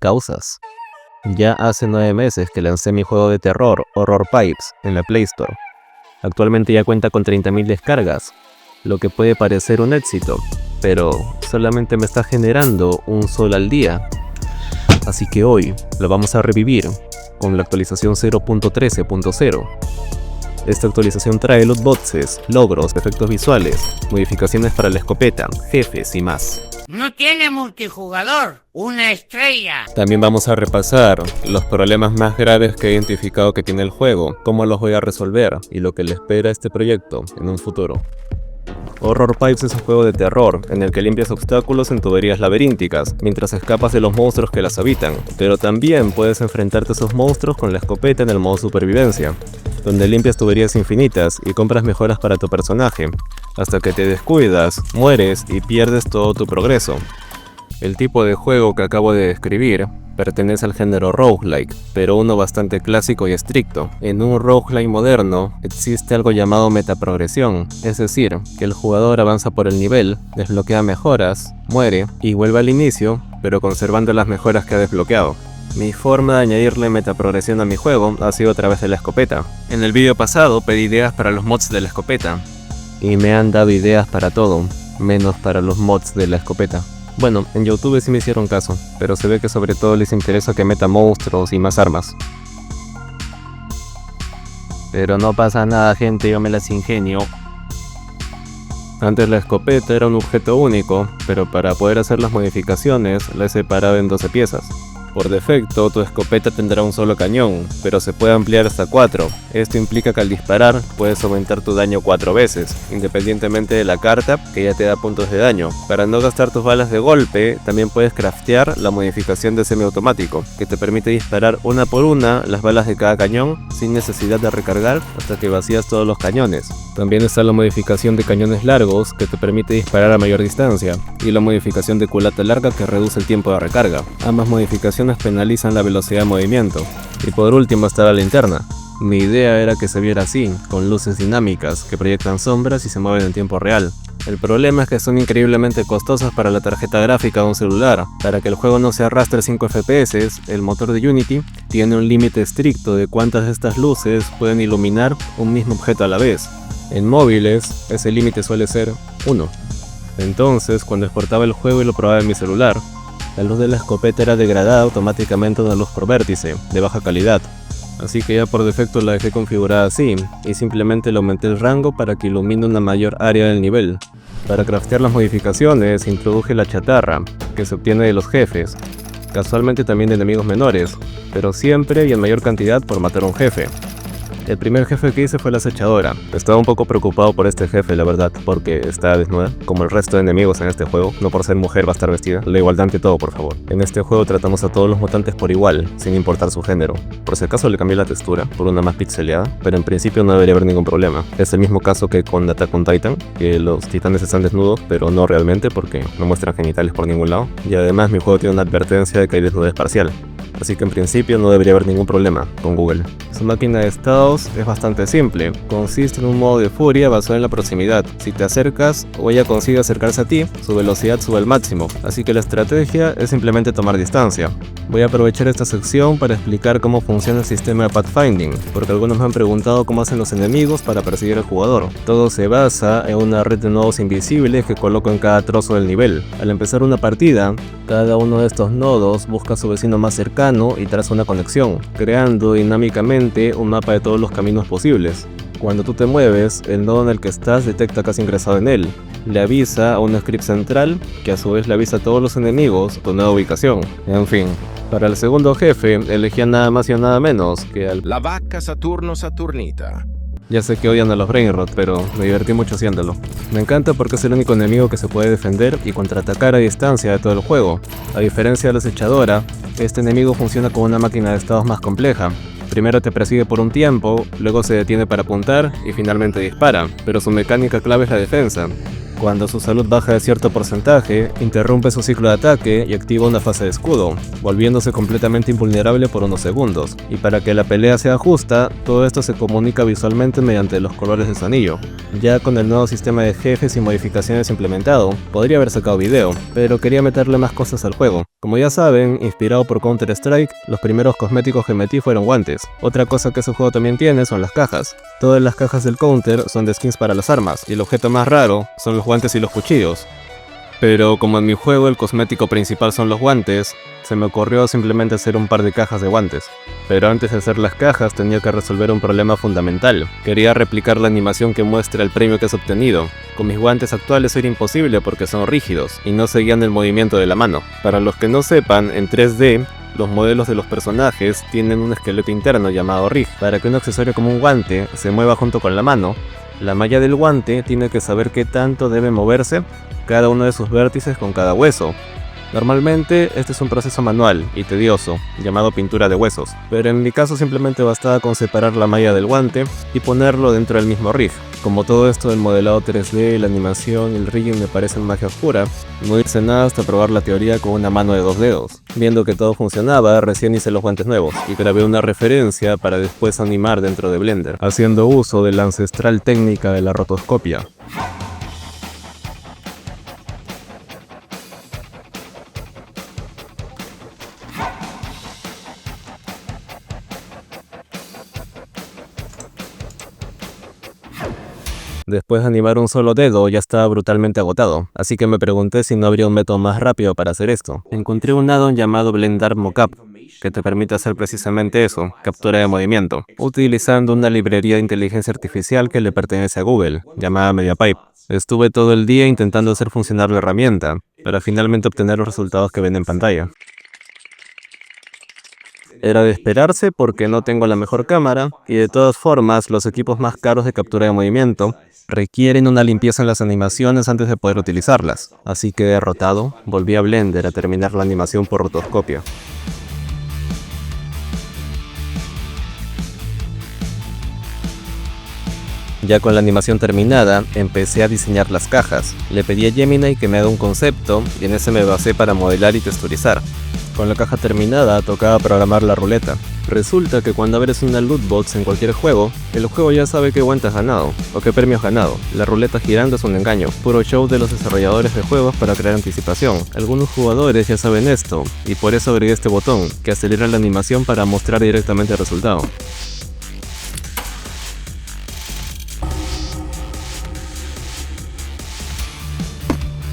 causas. Ya hace 9 meses que lancé mi juego de terror, Horror Pipes, en la Play Store. Actualmente ya cuenta con 30.000 descargas, lo que puede parecer un éxito, pero solamente me está generando un sol al día. Así que hoy lo vamos a revivir con la actualización 0.13.0. Esta actualización trae loot boxes, logros, efectos visuales, modificaciones para la escopeta, jefes y más. No tiene multijugador, una estrella. También vamos a repasar los problemas más graves que he identificado que tiene el juego, cómo los voy a resolver y lo que le espera a este proyecto en un futuro. Horror Pipes es un juego de terror en el que limpias obstáculos en tuberías laberínticas mientras escapas de los monstruos que las habitan, pero también puedes enfrentarte a esos monstruos con la escopeta en el modo supervivencia, donde limpias tuberías infinitas y compras mejoras para tu personaje, hasta que te descuidas, mueres y pierdes todo tu progreso. El tipo de juego que acabo de describir pertenece al género roguelike, pero uno bastante clásico y estricto. En un roguelike moderno existe algo llamado metaprogresión, es decir, que el jugador avanza por el nivel, desbloquea mejoras, muere y vuelve al inicio, pero conservando las mejoras que ha desbloqueado. Mi forma de añadirle metaprogresión a mi juego ha sido a través de la escopeta. En el vídeo pasado pedí ideas para los mods de la escopeta, y me han dado ideas para todo, menos para los mods de la escopeta. Bueno, en YouTube sí me hicieron caso, pero se ve que sobre todo les interesa que meta monstruos y más armas. Pero no pasa nada, gente, yo me las ingenio. Antes la escopeta era un objeto único, pero para poder hacer las modificaciones la he separado en 12 piezas. Por defecto, tu escopeta tendrá un solo cañón, pero se puede ampliar hasta 4. Esto implica que al disparar puedes aumentar tu daño 4 veces, independientemente de la carta que ya te da puntos de daño. Para no gastar tus balas de golpe, también puedes craftear la modificación de semiautomático, que te permite disparar una por una las balas de cada cañón sin necesidad de recargar hasta que vacías todos los cañones. También está la modificación de cañones largos, que te permite disparar a mayor distancia, y la modificación de culata larga, que reduce el tiempo de recarga. Ambas modificaciones penalizan la velocidad de movimiento. Y por último está la linterna. Mi idea era que se viera así, con luces dinámicas que proyectan sombras y se mueven en tiempo real. El problema es que son increíblemente costosas para la tarjeta gráfica de un celular. Para que el juego no se arrastre a 5 FPS, el motor de Unity tiene un límite estricto de cuántas de estas luces pueden iluminar un mismo objeto a la vez. En móviles, ese límite suele ser 1. Entonces, cuando exportaba el juego y lo probaba en mi celular, la luz de la escopeta era degradada automáticamente a una luz por vértice, de baja calidad. Así que ya por defecto la dejé configurada así, y simplemente le aumenté el rango para que ilumine una mayor área del nivel. Para craftear las modificaciones, introduje la chatarra, que se obtiene de los jefes, casualmente también de enemigos menores, pero siempre y en mayor cantidad por matar a un jefe. El primer jefe que hice fue la acechadora. Estaba un poco preocupado por este jefe, la verdad, porque está desnuda, como el resto de enemigos en este juego. No por ser mujer va a estar vestida. La igualdad ante todo, por favor. En este juego tratamos a todos los mutantes por igual, sin importar su género. Por si acaso le cambié la textura por una más pixeleada, pero en principio no debería haber ningún problema. Es el mismo caso que con Attack on Titan, que los titanes están desnudos, pero no realmente porque no muestran genitales por ningún lado. Y además mi juego tiene una advertencia de que hay desnudez parcial. Así que en principio no debería haber ningún problema con Google. Su máquina de estados es bastante simple. Consiste en un modo de furia basado en la proximidad. Si te acercas o ella consigue acercarse a ti, su velocidad sube al máximo. Así que la estrategia es simplemente tomar distancia. Voy a aprovechar esta sección para explicar cómo funciona el sistema de pathfinding, porque algunos me han preguntado cómo hacen los enemigos para perseguir al jugador. Todo se basa en una red de nodos invisibles que coloco en cada trozo del nivel. Al empezar una partida, cada uno de estos nodos busca a su vecino más cercano y traza una conexión, creando dinámicamente un mapa de todos los caminos posibles. Cuando tú te mueves, el nodo en el que estás detecta que has ingresado en él. Le avisa a un script central, que a su vez le avisa a todos los enemigos tu nueva ubicación. En fin, para el segundo jefe, elegía nada más y nada menos que al... La vaca Saturno Saturnita. Ya sé que odian a los Brainrot, pero me divertí mucho haciéndolo. Me encanta porque es el único enemigo que se puede defender y contraatacar a distancia de todo el juego. A diferencia de la acechadora, este enemigo funciona como una máquina de estados más compleja. Primero te persigue por un tiempo, luego se detiene para apuntar y finalmente dispara, pero su mecánica clave es la defensa. Cuando su salud baja de cierto porcentaje, interrumpe su ciclo de ataque y activa una fase de escudo, volviéndose completamente invulnerable por unos segundos. Y para que la pelea sea justa, todo esto se comunica visualmente mediante los colores de su anillo. Ya con el nuevo sistema de jefes y modificaciones implementado, podría haber sacado video, pero quería meterle más cosas al juego. Como ya saben, inspirado por Counter-Strike, los primeros cosméticos que metí fueron guantes. Otra cosa que ese juego también tiene son las cajas. Todas las cajas del Counter son de skins para las armas, y el objeto más raro son los guantes y los cuchillos. Pero como en mi juego el cosmético principal son los guantes, se me ocurrió simplemente hacer un par de cajas de guantes. Pero antes de hacer las cajas tenía que resolver un problema fundamental. Quería replicar la animación que muestra el premio que has obtenido. Con mis guantes actuales era imposible porque son rígidos y no seguían el movimiento de la mano. Para los que no sepan, en 3D, los modelos de los personajes tienen un esqueleto interno llamado rig. Para que un accesorio como un guante se mueva junto con la mano, la malla del guante tiene que saber qué tanto debe moverse cada uno de sus vértices con cada hueso. Normalmente este es un proceso manual y tedioso, llamado pintura de huesos, pero en mi caso simplemente bastaba con separar la malla del guante y ponerlo dentro del mismo rig. Como todo esto del modelado 3D, la animación y el rigging me parecen magia oscura, no hice nada hasta probar la teoría con una mano de 2 dedos. Viendo que todo funcionaba, recién hice los guantes nuevos y grabé una referencia para después animar dentro de Blender, haciendo uso de la ancestral técnica de la rotoscopia. Después de animar un solo dedo ya estaba brutalmente agotado, así que me pregunté si no habría un método más rápido para hacer esto. Encontré un addon llamado Blender Mockup, que te permite hacer precisamente eso, captura de movimiento, utilizando una librería de inteligencia artificial que le pertenece a Google, llamada MediaPipe. Estuve todo el día intentando hacer funcionar la herramienta, para finalmente obtener los resultados que ven en pantalla. Era de esperarse porque no tengo la mejor cámara, y de todas formas los equipos más caros de captura de movimiento requieren una limpieza en las animaciones antes de poder utilizarlas. Así que derrotado, volví a Blender a terminar la animación por rotoscopia. Ya con la animación terminada, empecé a diseñar las cajas. Le pedí a Gemini que me haga un concepto y en ese me basé para modelar y texturizar. Con la caja terminada, tocaba programar la ruleta. Resulta que cuando abres una loot box en cualquier juego, el juego ya sabe qué guante has ganado o qué premio has ganado. La ruleta girando es un engaño, puro show de los desarrolladores de juegos para crear anticipación. Algunos jugadores ya saben esto, y por eso agregué este botón, que acelera la animación para mostrar directamente el resultado.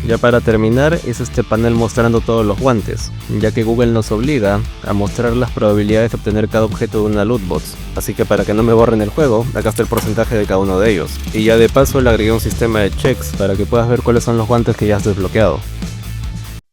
Ya para terminar, hice este panel mostrando todos los guantes, ya que Google nos obliga a mostrar las probabilidades de obtener cada objeto de una loot box. Así que para que no me borren el juego, acá está el porcentaje de cada uno de ellos. Y ya de paso le agregué un sistema de checks para que puedas ver cuáles son los guantes que ya has desbloqueado.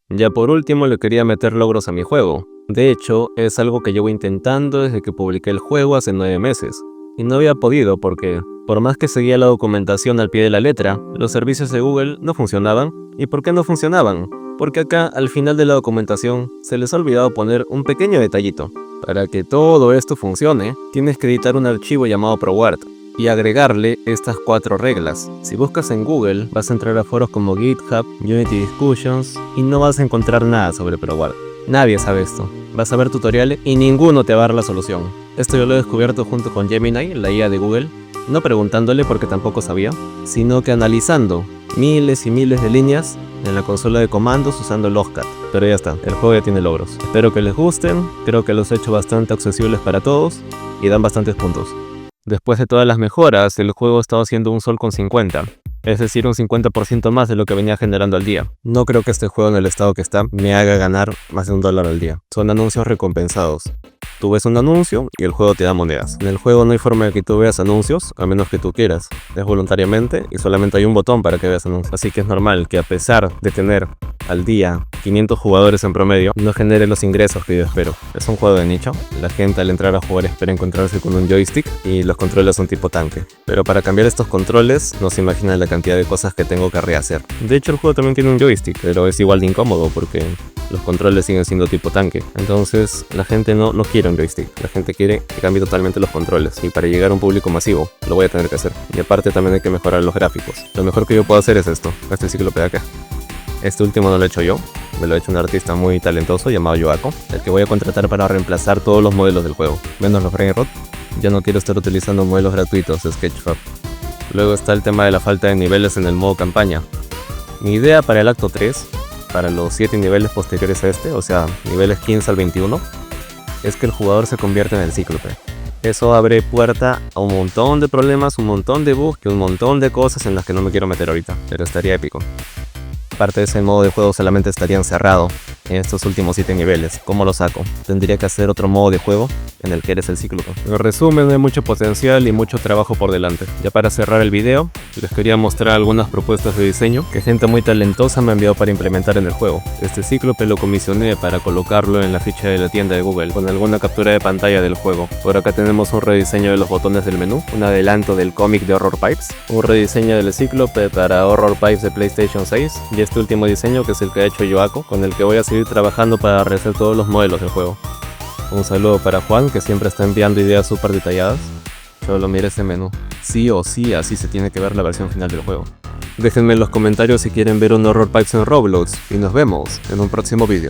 Ya por último le quería meter logros a mi juego. De hecho, es algo que llevo intentando desde que publiqué el juego hace 9 meses. Y no había podido porque, por más que seguía la documentación al pie de la letra, los servicios de Google no funcionaban. ¿Y por qué no funcionaban? Porque acá, al final de la documentación, se les ha olvidado poner un pequeño detallito. Para que todo esto funcione, tienes que editar un archivo llamado ProWard y agregarle estas 4 reglas. Si buscas en Google, vas a entrar a foros como GitHub, Unity Discussions y no vas a encontrar nada sobre ProWard. Nadie sabe esto. Vas a ver tutoriales y ninguno te va a dar la solución. Esto yo lo he descubierto junto con Gemini, la IA de Google, no preguntándole porque tampoco sabía, sino que analizando miles y miles de líneas en la consola de comandos usando el OSCAT. Pero ya está, el juego ya tiene logros. Espero que les gusten, creo que los he hecho bastante accesibles para todos y dan bastantes puntos. Después de todas las mejoras, el juego estaba haciendo un sol con 50. Es decir, un 50% más de lo que venía generando al día. No creo que este juego en el estado que está me haga ganar más de $1 al día. Son anuncios recompensados. Tú ves un anuncio y el juego te da monedas. En el juego no hay forma de que tú veas anuncios, a menos que tú quieras. Es voluntariamente y solamente hay un botón para que veas anuncios. Así que es normal que a pesar de tener al día, 500 jugadores en promedio, no genere los ingresos que yo espero. Es un juego de nicho, la gente al entrar a jugar espera encontrarse con un joystick y los controles son tipo tanque. Pero para cambiar estos controles, no se imaginan la cantidad de cosas que tengo que rehacer. De hecho el juego también tiene un joystick, pero es igual de incómodo porque los controles siguen siendo tipo tanque. Entonces la gente no quiere un joystick, la gente quiere que cambie totalmente los controles. Y para llegar a un público masivo, lo voy a tener que hacer. Y aparte también hay que mejorar los gráficos. Lo mejor que yo puedo hacer es esto, este cíclope de acá. Este último no lo he hecho yo, me lo ha hecho un artista muy talentoso llamado Yoako, el que voy a contratar para reemplazar todos los modelos del juego, menos los Brainrot. Ya no quiero estar utilizando modelos gratuitos de Sketchfab. Luego está el tema de la falta de niveles en el modo campaña. Mi idea para el acto 3, para los 7 niveles posteriores a este, o sea, niveles 15 al 21, es que el jugador se convierta en el cíclope. Eso abre puerta a un montón de problemas, un montón de bugs y un montón de cosas en las que no me quiero meter ahorita, pero estaría épico. Parte de ese modo de juego solamente estaría encerrado en estos últimos 7 niveles. ¿Cómo lo saco? Tendría que hacer otro modo de juego en el que eres el cíclope. En resumen, hay mucho potencial y mucho trabajo por delante. Ya para cerrar el video, les quería mostrar algunas propuestas de diseño que gente muy talentosa me ha enviado para implementar en el juego. Este cíclope lo comisioné para colocarlo en la ficha de la tienda de Google con alguna captura de pantalla del juego. Por acá tenemos un rediseño de los botones del menú, un adelanto del cómic de Horror Pipes, un rediseño del cíclope para Horror Pipes de PlayStation 6 y este último diseño que es el que ha hecho Yoako, con el que voy a seguir trabajando para rehacer todos los modelos del juego. Un saludo para Juan, que siempre está enviando ideas súper detalladas. Solo mira este menú. Sí o sí, así se tiene que ver la versión final del juego. Déjenme en los comentarios si quieren ver un Horror Pipes en Roblox y nos vemos en un próximo vídeo.